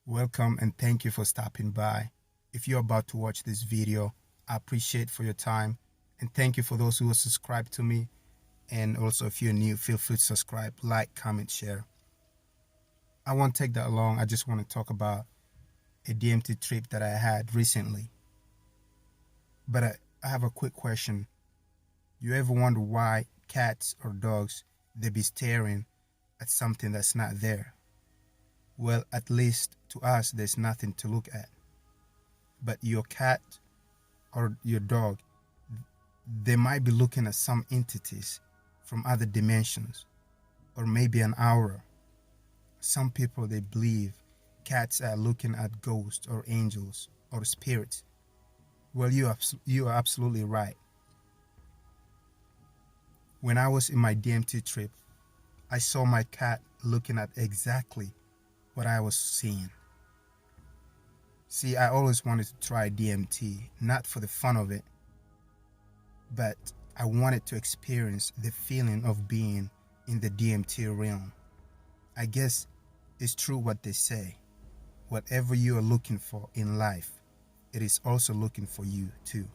Welcome and thank you for stopping by. If you're about to watch this video, I appreciate for your time and thank you for those who are subscribed to me. And also if you're new, feel free to subscribe, like, comment, share. I won't take that long. I just want to talk about a DMT trip that I had recently. But I have a quick question. You ever wonder why cats or dogs, they be staring at something that's not there? Well, at least to us, there's nothing to look at. But your cat or your dog, they might be looking at some entities from other dimensions or maybe an aura. Some people, they believe cats are looking at ghosts or angels or spirits. Well, you are absolutely right. When I was in my DMT trip, I saw my cat looking at exactly what I was seeing. See, I always wanted to try DMT, not for the fun of it, but I wanted to experience the feeling of being in the DMT realm. I guess it's true what they say. Whatever you are looking for in life, it is also looking for you too.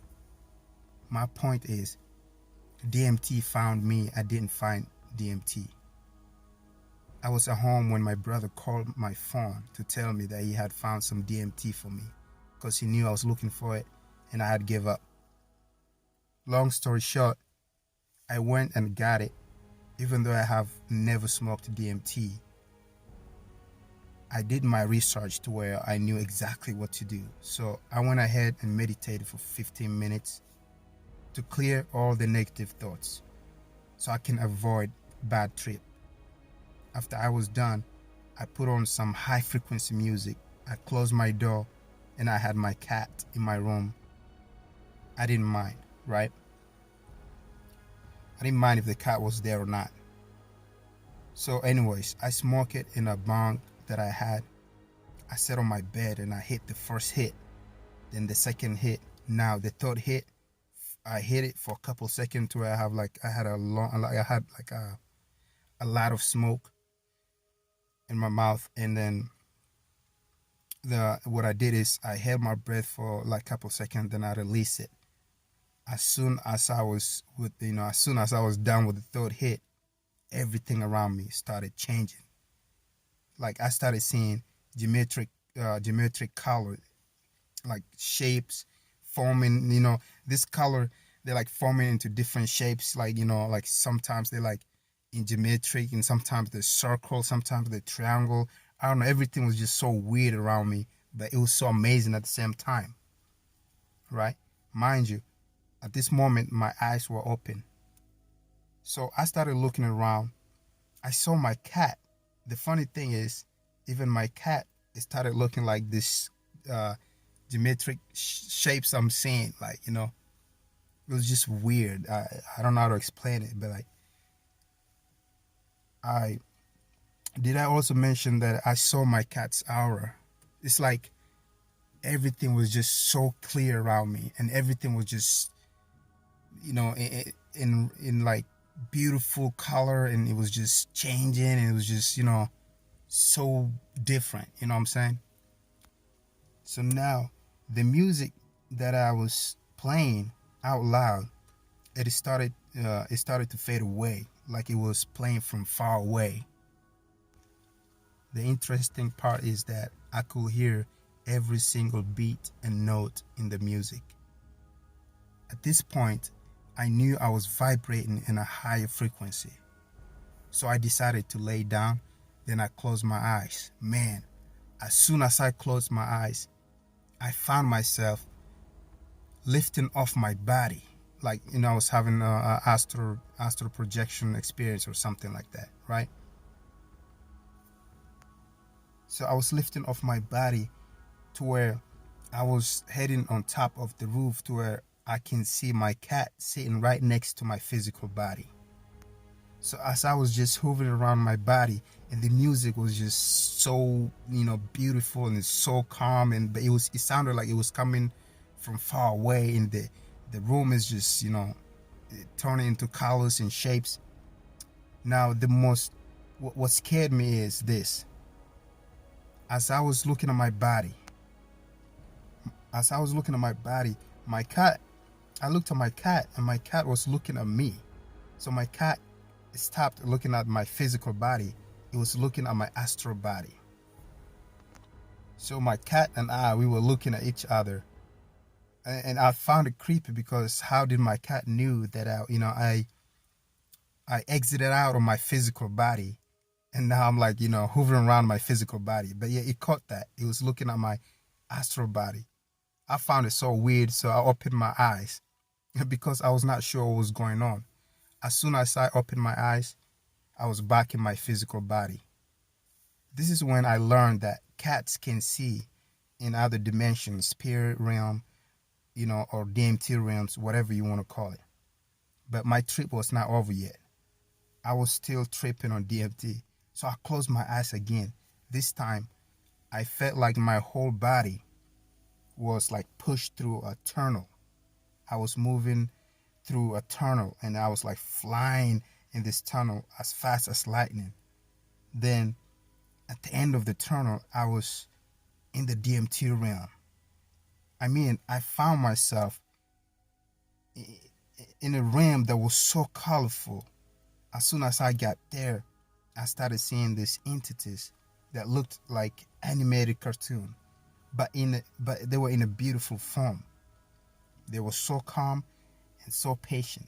My point is, DMT found me, I didn't find DMT. I was at home when my brother called my phone to tell me that he had found some DMT for me because he knew I was looking for it and I had give up. Long story short, I went and got it. Even though I have never smoked DMT, I did my research to where I knew exactly what to do. So I went ahead and meditated for 15 minutes to clear all the negative thoughts so I can avoid bad trip. After I was done, I put on some high frequency music. I closed my door and I had my cat in my room. I didn't mind, right? I didn't mind if the cat was there or not. So anyways, I smoked it in a bong that I had. I sat on my bed and I hit the first hit, then the second hit. Now the third hit, I hit it for a couple seconds to where I had a lot of smoke in my mouth, and then what I did is I held my breath for like a couple seconds, then I released it. As soon as I was done with the third hit, everything around me started changing. Like I started seeing geometric color, like shapes forming. This color, they're like forming into different shapes. Like sometimes they're like in geometric, and sometimes the circle, sometimes the triangle. I don't know, everything was just so weird around me, but it was so amazing at the same time, right? Mind you, at this moment, my eyes were open. So I started looking around. I saw my cat. The funny thing is, even my cat, it started looking like this geometric shapes I'm seeing. It was just weird. I don't know how to explain it, but I also mention that I saw my cat's aura. It's like everything was just so clear around me, and everything was just, in like beautiful color, and it was just changing, and it was just, so different. You know what I'm saying? So now, the music that I was playing out loud, it started to fade away, like it was playing from far away. The interesting part is that I could hear every single beat and note in the music. At this point, I knew I was vibrating in a higher frequency. So I decided to lay down, then I closed my eyes. Man, as soon as I closed my eyes, I found myself lifting off my body. Like, I was having a astral projection experience or something like that, right? So I was lifting off my body to where I was heading on top of the roof to where I can see my cat sitting right next to my physical body. So as I was just hovering around my body, and the music was just so, beautiful, and it's so calm, but it sounded like it was coming from far away, and the room is just, turning into colors and shapes. Now what scared me is this. As I was looking at my body, as I was looking at my body, my cat, I looked at my cat and my cat was looking at me. So my cat stopped looking at my physical body. It was looking at my astral body. So my cat and I, we were looking at each other. And I found it creepy because how did my cat knew that I exited out of my physical body and now I'm like, hovering around my physical body. But yeah, it caught that. It was looking at my astral body. I found it so weird, so I opened my eyes because I was not sure what was going on. As soon as I opened my eyes, I was back in my physical body. This is when I learned that cats can see in other dimensions, spirit realm, or DMT realms, whatever you want to call it. But my trip was not over yet. I was still tripping on DMT. So I closed my eyes again. This time, I felt like my whole body was like pushed through a tunnel. I was moving through a tunnel and I was like flying in this tunnel as fast as lightning. Then at the end of the tunnel, I was in the DMT realm. I mean, I found myself in a realm that was so colorful. As soon as I got there, I started seeing these entities that looked like animated cartoon, but they were in a beautiful form. They were so calm and so patient.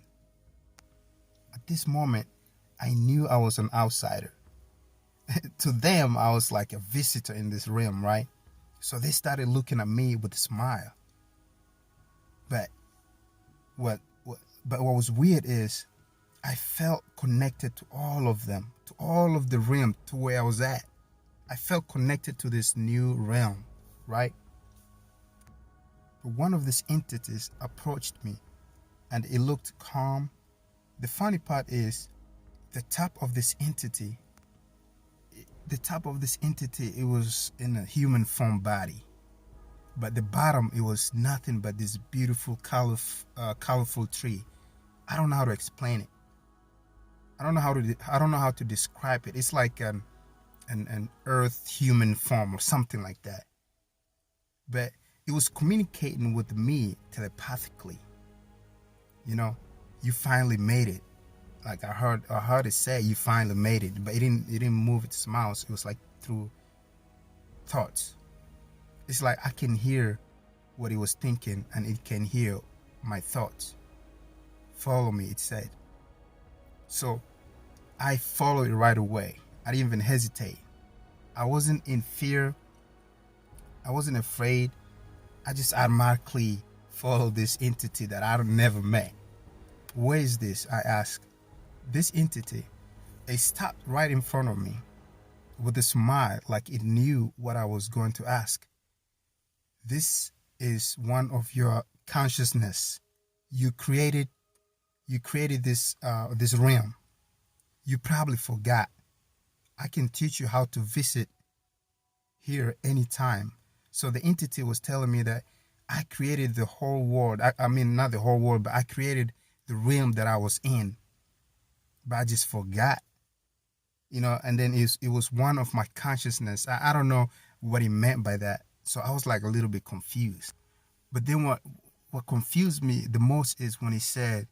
At this moment, I knew I was an outsider. To them, I was like a visitor in this realm, right? So they started looking at me with a smile. But what was weird is I felt connected to all of them, to all of the realm, to where I was at. I felt connected to this new realm, right? But one of these entities approached me and it looked calm. The funny part is the top of this entity, it was in a human form body. But the bottom, it was nothing but this beautiful, colorful tree. I don't know how to explain it. I don't know how to describe it. It's like an earth human form or something like that. But it was communicating with me telepathically. You finally made it. Like I heard it say, you finally made it, but it didn't move its mouth. It was like through thoughts. It's like I can hear what it was thinking and it can hear my thoughts. Follow me, it said. So I followed it right away. I didn't even hesitate. I wasn't in fear. I wasn't afraid. I just automatically followed this entity that I'd never met. Where is this? I asked. This entity, it stopped right in front of me with a smile like it knew what I was going to ask. This is one of your consciousness. You created this realm. You probably forgot. I can teach you how to visit here anytime. So the entity was telling me that I created the whole world. I mean, not the whole world, but I created the realm that I was in. But I just forgot. And then it was one of my consciousness. I don't know what he meant by that. So I was like a little bit confused. But then what confused me the most is when he said,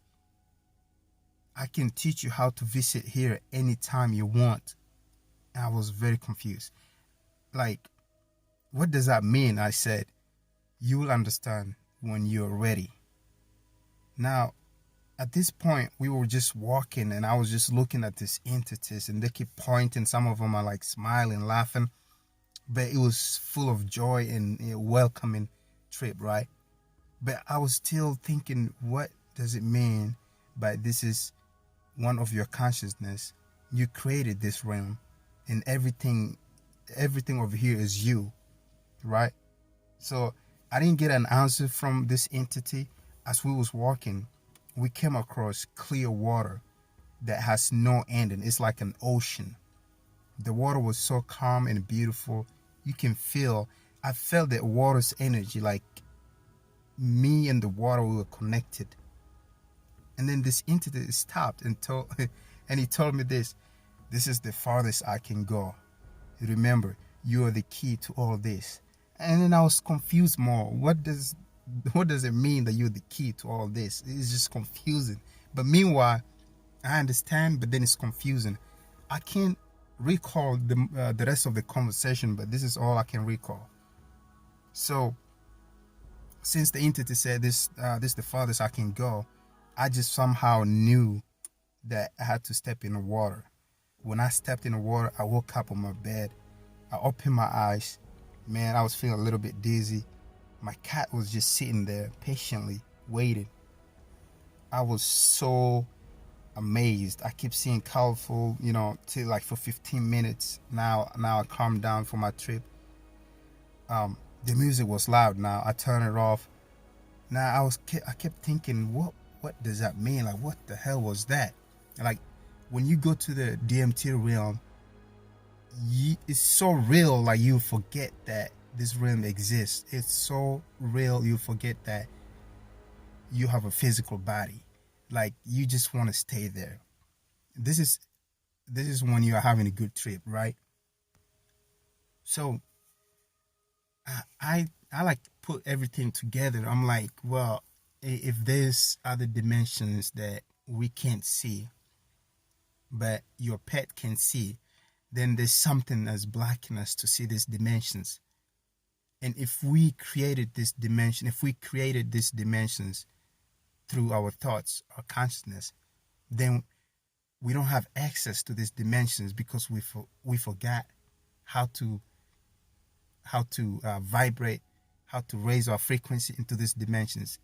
I can teach you how to visit here anytime you want. And I was very confused. Like, what does that mean? I said, you will understand when you're ready. Now, at this point, we were just walking and I was just looking at these entities and they keep pointing. Some of them are like smiling, laughing. But it was full of joy and a welcoming trip, right? But I was still thinking, what does it mean by this is one of your consciousness? You created this realm and everything over here is you, right? So I didn't get an answer from this entity. As we was walking, we came across clear water that has no ending. It's like an ocean. The water was so calm and beautiful. I felt that water's energy, like me and the water, we were connected. And then this entity stopped and he told me this is the farthest I can go. Remember, you are the key to all this. And then I was confused more. What does it mean that you're the key to all this? It's just confusing. But meanwhile, I understand, but then it's confusing. I can't recall the rest of the conversation, but this is all I can recall. So since the entity said this the farthest I can go, I just somehow knew that I had to step in the water. When I stepped in the water, I woke up on my bed. I opened my eyes. Man, I was feeling a little bit dizzy. My cat was just sitting there patiently waiting. I was so amazed. I kept seeing colorful, till like for 15 minutes. Now I calmed down for my trip. The music was loud. Now I turned it off. Now I kept thinking, what does that mean? Like, what the hell was that? Like, when you go to the DMT realm, it's so real. Like, you forget that this realm exists. It's so real. You forget that you have a physical body. Like, you just want to stay there. This is this is when you are having a good trip, right? So I like put everything together. I'm like, well, if there's other dimensions that we can't see, but your pet can see, then there's something that's blocking us to see these dimensions. And if we created these dimensions through our thoughts, our consciousness, then we don't have access to these dimensions because we forgot how to vibrate, how to raise our frequency into these dimensions.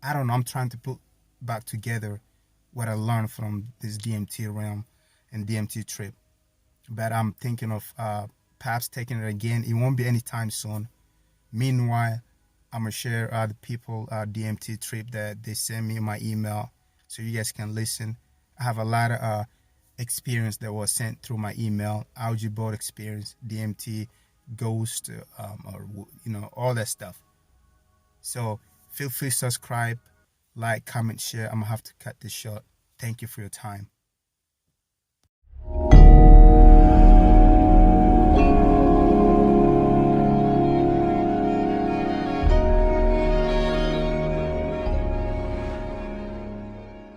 I don't know. I'm trying to put back together what I learned from this DMT realm and DMT trip, but I'm thinking of perhaps taking it again. It won't be anytime soon. Meanwhile, I'm gonna share the people DMT trip that they send me in my email, so you guys can listen. I have a lot of experience that was sent through my email, algae board experience, DMT, ghost, or all that stuff. So feel free to subscribe, like, comment, share. I'm gonna have to cut this short. Thank you for your time.